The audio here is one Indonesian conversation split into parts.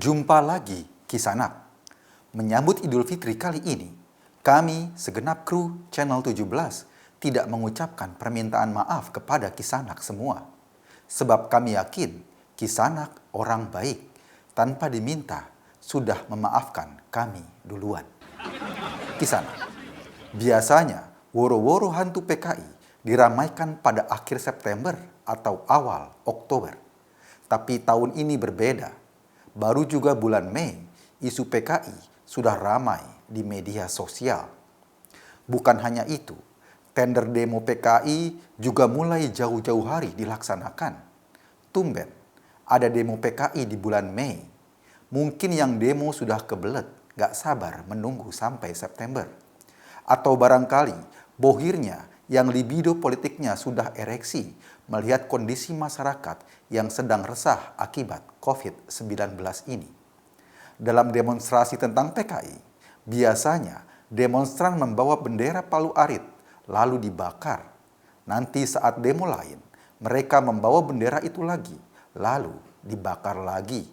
Jumpa lagi Kisanak. Menyambut Idul Fitri kali ini, kami segenap kru Channel 17 tidak mengucapkan permintaan maaf kepada Kisanak semua. Sebab kami yakin Kisanak orang baik, tanpa diminta sudah memaafkan kami duluan. Kisanak, biasanya woro-woro hantu PKI diramaikan pada akhir September atau awal Oktober. Tapi tahun ini berbeda. Baru juga bulan Mei, isu PKI sudah ramai di media sosial. Bukan hanya itu, tender demo PKI juga mulai jauh-jauh hari dilaksanakan. Tumben, ada demo PKI di bulan Mei. Mungkin yang demo sudah kebelet, gak sabar menunggu sampai September. Atau barangkali bohirnya yang libido politiknya sudah ereksi melihat kondisi masyarakat yang sedang resah akibat COVID-19 ini. Dalam demonstrasi tentang PKI, biasanya demonstran membawa bendera Palu Arit lalu dibakar. Nanti saat demo lain, mereka membawa bendera itu lagi lalu dibakar lagi.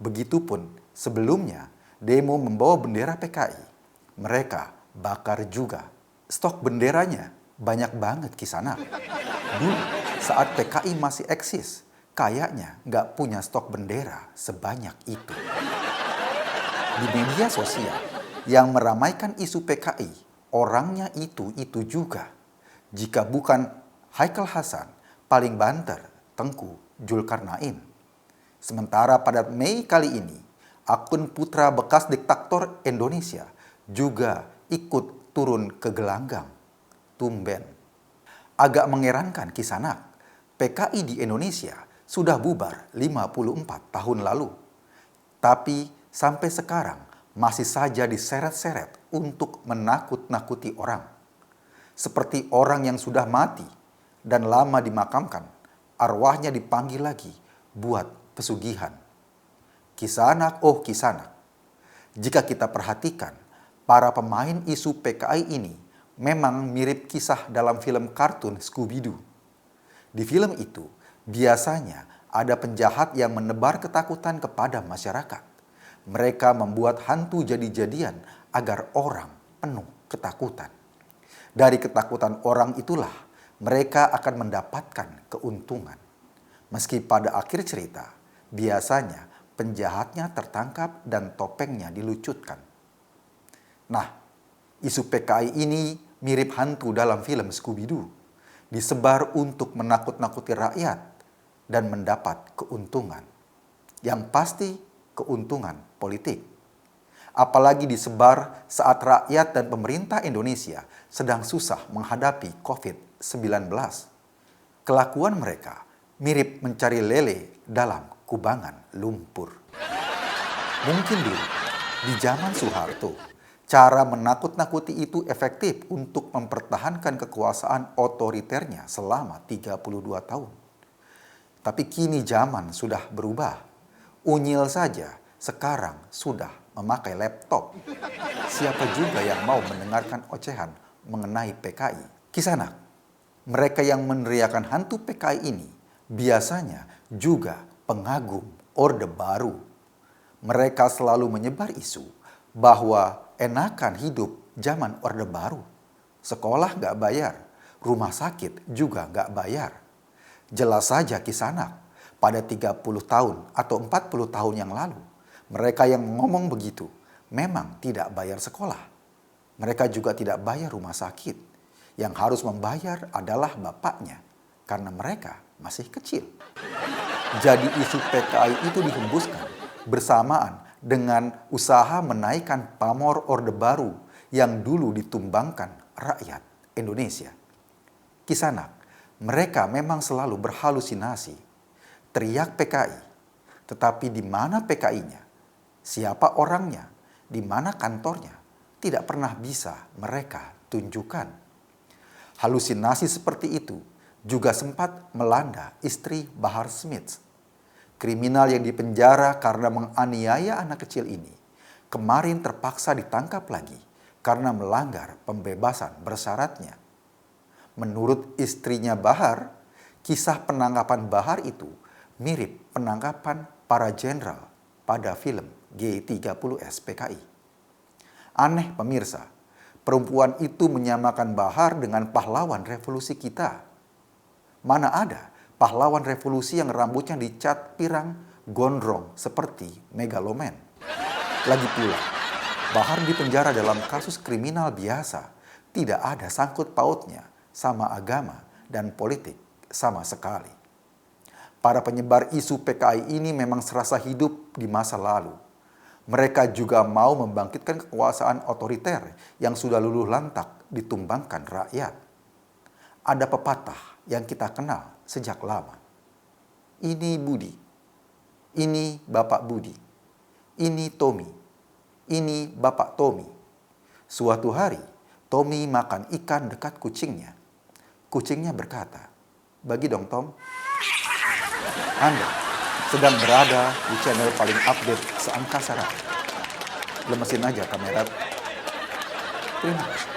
Begitupun sebelumnya demo membawa bendera PKI, mereka bakar juga. Stok benderanya banyak banget Kisanak. Dulu saat PKI masih eksis, kayaknya nggak punya stok bendera sebanyak itu. Di media sosial yang meramaikan isu PKI, orangnya itu juga. Jika bukan Haikal Hasan, paling banter Tengku Zulkarnain. Sementara pada Mei kali ini, akun putra bekas diktator Indonesia juga ikut turun ke gelanggang. Tumben. Agak mengerankan Kisanak, PKI di Indonesia sudah bubar 54 tahun lalu. Tapi sampai sekarang masih saja diseret-seret untuk menakut-nakuti orang. Seperti orang yang sudah mati dan lama dimakamkan, arwahnya dipanggil lagi buat pesugihan. Kisanak, oh Kisanak. Jika kita perhatikan, para pemain isu PKI ini memang mirip kisah dalam film kartun Scooby-Doo. Di film itu, biasanya ada penjahat yang menebar ketakutan kepada masyarakat. Mereka membuat hantu jadi-jadian agar orang penuh ketakutan. Dari ketakutan orang itulah mereka akan mendapatkan keuntungan. Meski pada akhir cerita, biasanya penjahatnya tertangkap dan topengnya dilucutkan. Nah, isu PKI ini mirip hantu dalam film Scooby-Doo. Disebar untuk menakut-nakuti rakyat dan mendapat keuntungan. Yang pasti keuntungan politik. Apalagi disebar saat rakyat dan pemerintah Indonesia sedang susah menghadapi COVID-19. Kelakuan mereka mirip mencari lele dalam kubangan lumpur. Mungkin dulu, di zaman Soeharto, cara menakut-nakuti itu efektif untuk mempertahankan kekuasaan otoriternya selama 32 tahun. Tapi kini zaman sudah berubah. Unyil saja sekarang sudah memakai laptop. Siapa juga yang mau mendengarkan ocehan mengenai PKI? Kisanak, mereka yang meneriakan hantu PKI ini biasanya juga pengagum Orde Baru. Mereka selalu menyebar isu bahwa enakan hidup zaman Orde Baru. Sekolah gak bayar, rumah sakit juga gak bayar. Jelas saja Kisanak, pada 30 tahun atau 40 tahun yang lalu, mereka yang ngomong begitu memang tidak bayar sekolah. Mereka juga tidak bayar rumah sakit. Yang harus membayar adalah bapaknya, karena mereka masih kecil. Jadi isu PKI itu dihembuskan bersamaan dengan usaha menaikkan pamor Orde Baru yang dulu ditumbangkan rakyat Indonesia. Kisanak, mereka memang selalu berhalusinasi, teriak PKI, tetapi di mana PKI-nya, siapa orangnya, di mana kantornya, tidak pernah bisa mereka tunjukkan. Halusinasi seperti itu juga sempat melanda istri Bahar Smith. Kriminal yang dipenjara karena menganiaya anak kecil ini kemarin terpaksa ditangkap lagi karena melanggar pembebasan bersyaratnya. Menurut istrinya Bahar, kisah penangkapan Bahar itu mirip penangkapan para jenderal pada film G30S PKI. Aneh pemirsa, perempuan itu menyamakan Bahar dengan pahlawan revolusi kita. Mana ada pahlawan revolusi yang rambutnya dicat pirang gondrong seperti megaloman. Lagi pula, Bahar dipenjara dalam kasus kriminal biasa, tidak ada sangkut pautnya sama agama dan politik sama sekali. Para penyebar isu PKI ini memang serasa hidup di masa lalu. Mereka juga mau membangkitkan kekuasaan otoriter yang sudah luluh lantak ditumbangkan rakyat. Ada pepatah yang kita kenal sejak lama. Ini Budi, ini Bapak Budi, ini Tommy, ini Bapak Tommy. Suatu hari, Tommy makan ikan dekat kucingnya. Kucingnya berkata, "Bagi dong Tom." Anda sedang berada di channel paling update seangkasa raya. Lemesin aja kamera. Terima kasih.